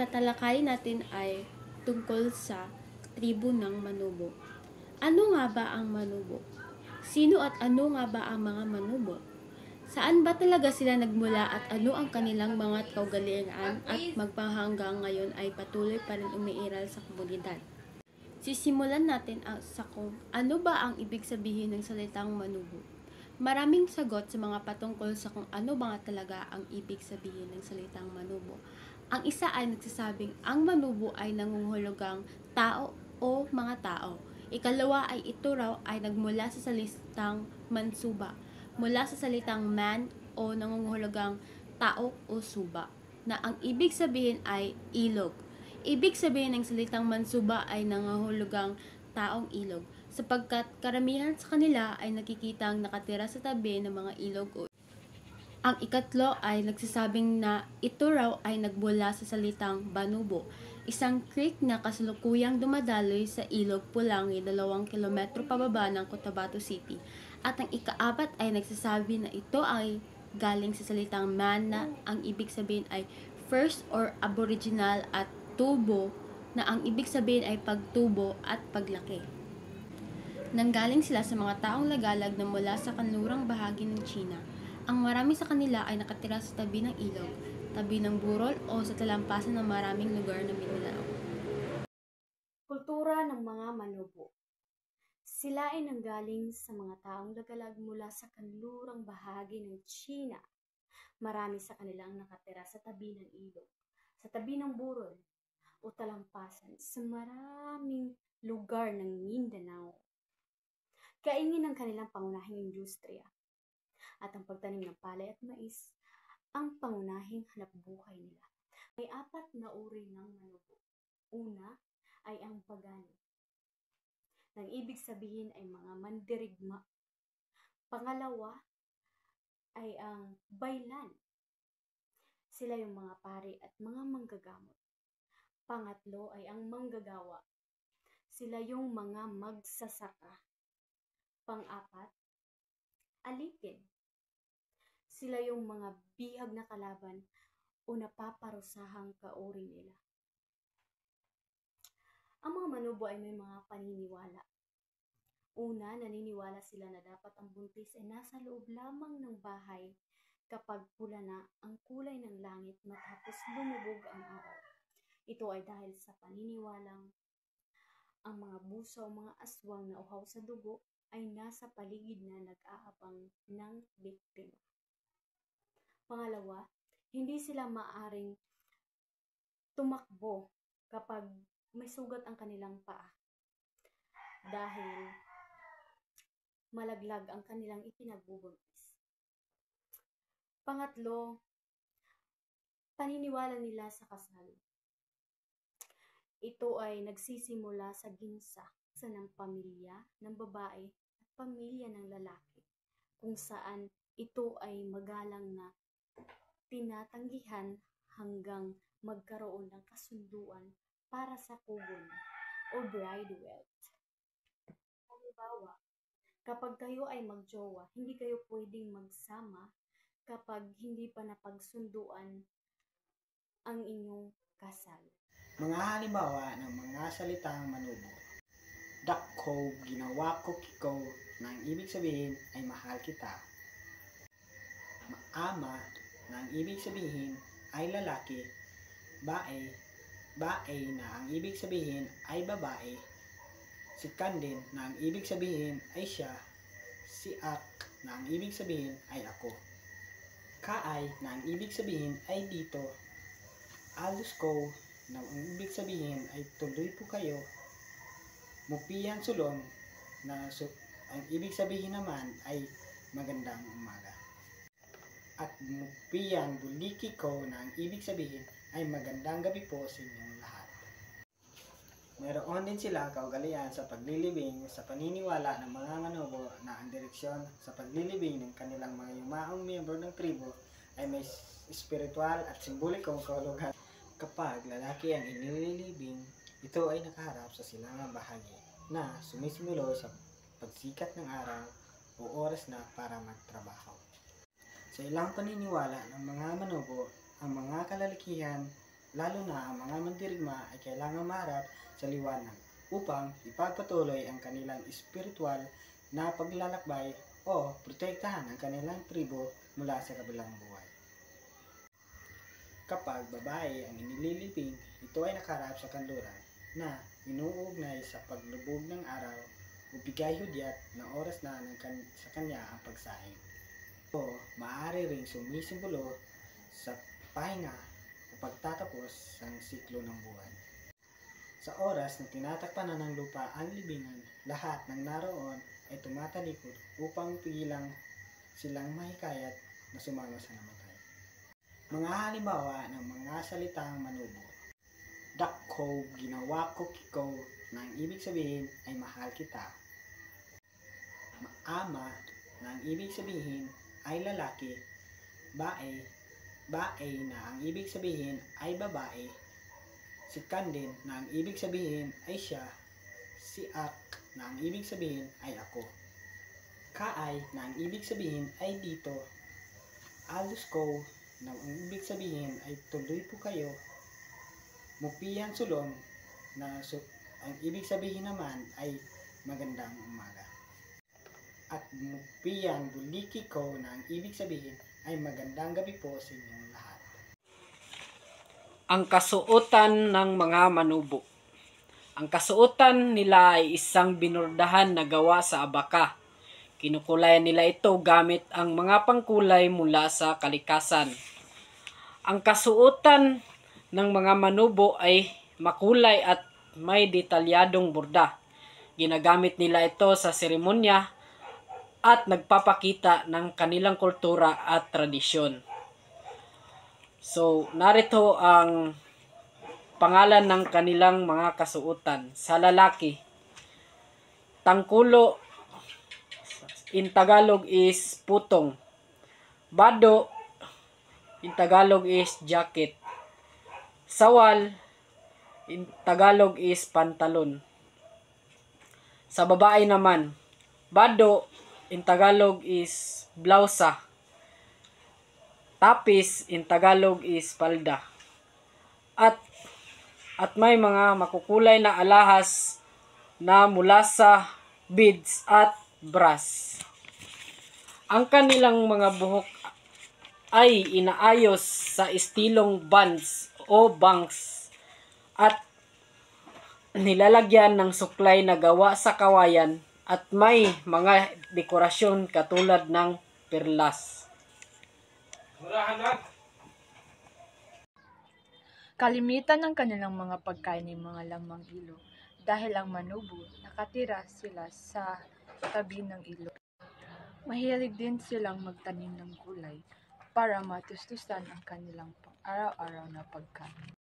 tatalakayin natin ay tungkol sa tribo ng Manubo. Ano nga ba ang Manubo? Sino at ano nga ba ang mga Manubo? Saan ba talaga sila nagmula at ano ang kanilang mga kaugalian at magpahanggang ngayon ay patuloy pa rin umiiral sa komunidad? Sisimulan natin sa kung ano ba ang ibig sabihin ng salitang Manubo. Maraming sagot sa mga patungkol sa kung ano ba talaga ang ibig sabihin ng salitang Manubo. Ang isa ay nagsasabing ang Manubo ay nangunghulugang tao o mga tao. Ikalawa ay ito raw ay nagmula sa salitang Mansuba, mula sa salitang man o nangunghulugang tao o suba, na ang ibig sabihin ay ilog. Ibig sabihin ng salitang Mansuba ay nangunghulugang taong ilog, sapagkat karamihan sa kanila ay nakikitang nakatira sa tabi ng mga ilog o ang ikatlo ay nagsasabing na ito raw ay nagmula sa salitang Banubo, isang creek na kasalukuyang dumadaloy sa ilog Pulangi 2 kilometro pababa ng Cotabato City. At ang ikaapat ay nagsasabi na ito ay galing sa salitang man na ang ibig sabihin ay first or aboriginal at tubo na ang ibig sabihin ay pagtubo at paglaki. Nanggaling sila sa mga taong lagalag na mula sa kanlurang bahagi ng China. Ang marami sa kanila ay nakatira sa tabi ng ilog, tabi ng burol o sa talampasan ng maraming lugar na Mindanao. Kultura ng mga Manubo. Sila ay nanggaling sa mga taong lagalag mula sa kanlurang bahagi ng China. Marami sa kanilang nakatira sa tabi ng ilog, sa tabi ng burol o talampasan sa maraming lugar ng Mindanao. Kaingin ng kanilang pangunahing industriya at ang pagtanim ng palay at mais ang pangunahing hanapbuhay nila. May 4 na uri ng Manubo. Una ay ang Pagano. Nang ibig sabihin ay mga mandirigma. Pangalawa ay ang Baylan. Sila yung mga pari at mga manggagamot. Pangatlo ay ang Manggagawa. Sila yung mga magsasaka. Pang-apat, Alipin. Sila yung mga bihag na kalaban o napaparusahang kauri nila. Ang mga Manubo ay may mga paniniwala. Una, naniniwala sila na dapat ang buntis ay nasa loob lamang ng bahay kapag pula na ang kulay ng langit matapos lumubog ang araw. Ito ay dahil sa paniniwalang ang mga busa o mga aswang na uhaw sa dugo ay nasa paligid na nag-aabang ng biktima. Pangalawa, hindi sila maaring tumakbo kapag may sugat ang kanilang paa dahil malaglag ang kanilang ipinagbubuntis. Pangatlo, paniniwala nila sa kasal. Ito ay nagsisimula sa ginsa ng pamilya ng babae at pamilya ng lalaki, kung saan ito ay magalang na tinatanggihan hanggang magkaroon ng kasunduan para sa kubon o bride wealth. Halimbawa, kapag kayo ay magjowa, hindi kayo pwedeng magsama kapag hindi pa napagsunduan ang inyong kasal. Mga halimbawa ng mga salitang Manubo. Dakko, ginawa ko kiko, na ang ibig sabihin ay mahal kita. Ama, na ang ibig sabihin ay lalaki. Bae, bae na ang ibig sabihin ay babae. Si Kandin na ang ibig sabihin ay siya. Si Ak na ang ibig sabihin ay ako. Kaay na ang ibig sabihin ay dito. Alus ko na ang ibig sabihin ay tuloy po kayo. Mupian sulon na ang ibig sabihin naman ay magandang umaga. At mupian buliki ko na ang ibig sabihin ay magandang gabi po sa inyong lahat. Mayroon din sila kaugalian sa paglilibing sa paniniwala ng mga Manubo na ang direksyon sa paglilibing ng kanilang mga yumaong miyembro ng tribo ay may espiritual at simbolikong kahulugan. Kapag lalaki ang inililibing, ito ay nakaharap sa silangang bahagi na sumisimbolo sa pagsikat ng araw o oras na para magtrabaho. Sa ilang paniniwala ng mga Manubo, ang mga kalalakihan lalo na ang mga mandirigma ay kailangang maharap sa liwanag upang ipagpatuloy ang kanilang espiritual na paglalakbay o protektahan ang kanilang tribo mula sa kabilang buhay. Kapag babae ang inililibing, ito ay nakaharap sa kanluran na inuugnay sa paglubog ng araw o bigay hudyat na oras na sa kanya ang pagsaing. O maaari ring sumisimbolo sa pahinga o pagtatapos ng siklo ng buhay. Sa oras na tinatakpan na ng lupa ang libingan, lahat ng naroon ay tumatalikod upang pigilang silang mahikayat na sumama sa namatay. Mga halimbawa ng mga salitang manubo. Dakko, ginawa ko kiko, na ang ibig sabihin ay mahal kita. Ama, na ang ibig sabihin ay lalaki. Bae, bae na ang ibig sabihin ay babae. Si Kandin na ang ibig sabihin ay siya. Si Ak na ang ibig sabihin ay ako. Kaay na ang ibig sabihin ay dito. Alus ko na ang ibig sabihin ay tuloy po kayo. Mupian sulong na ang ibig sabihin naman ay magandang umaga. At mupian buliki ko na ang ibig sabihin ay magandang gabi po sa inyong lahat. Ang kasuotan ng mga manubo. Ang kasuotan nila ay isang binurdahan na gawa sa abaka. Kinukulayan nila ito gamit ang mga pangkulay mula sa kalikasan. Ang kasuotan ng mga manubo ay makulay at may detalyadong burda. Ginagamit nila ito sa seremonya at nagpapakita ng kanilang kultura at tradisyon. So, narito ang pangalan ng kanilang mga kasuotan. Sa lalaki, tangkulo, in Tagalog is putong. Bado, in Tagalog is jacket. Sawal, in Tagalog is pantalon. Sa babae naman, bado, in Tagalog is blausa. Tapis, in Tagalog is palda. At may mga makukulay na alahas na mula sa beads at brass. Ang kanilang mga buhok ay inaayos sa estilong bands o bangs at nilalagyan ng suklay na gawa sa kawayan at may mga dekorasyon katulad ng perlas. Kalimitan ng kanilang mga pagkain ay mga lamang ilog dahil ang manubo nakatira sila sa tabi ng ilog. Mahilig din silang magtanim ng gulay para matustusan ang kanilang pang-araw-araw na pagkain.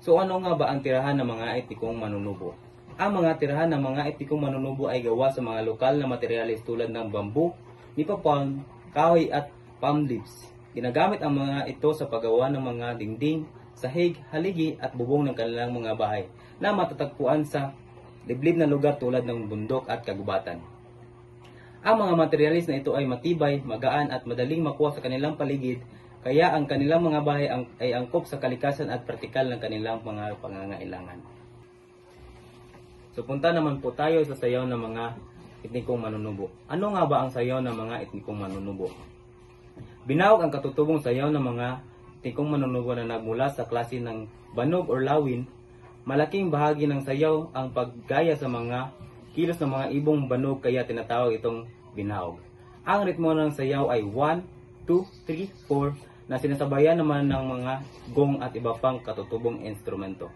So ano nga ba ang tirahan ng mga etikong manunubo? Ang mga tirahan ng mga etikong manunubo ay gawa sa mga lokal na materyales tulad ng bamboo, nipa palm, kahoy at palm leaves. Ginagamit ang mga ito sa paggawa ng mga dingding, sahig, haligi at bubong ng kanilang mga bahay na matatagpuan sa liblib na lugar tulad ng bundok at kagubatan. Ang mga materyales na ito ay matibay, magaan at madaling makuha sa kanilang paligid, kaya ang kanilang mga bahay ay angkop sa kalikasan at praktikal ng kanilang mga pangangailangan. So punta naman po tayo sa sayaw ng mga etnikong manunubo. Ano nga ba ang sayaw ng mga etnikong manunubo? Binawag ang katutubong sayaw ng mga etnikong manunubo na nagmula sa klase ng banog or lawin. Malaking bahagi ng sayaw ang paggaya sa mga kilos ng mga ibong banog kaya tinatawag itong binawag. Ang ritmo ng sayaw ay 1, 2, 3, 4 na sinasabayan naman ng mga gong at iba pang katutubong instrumento.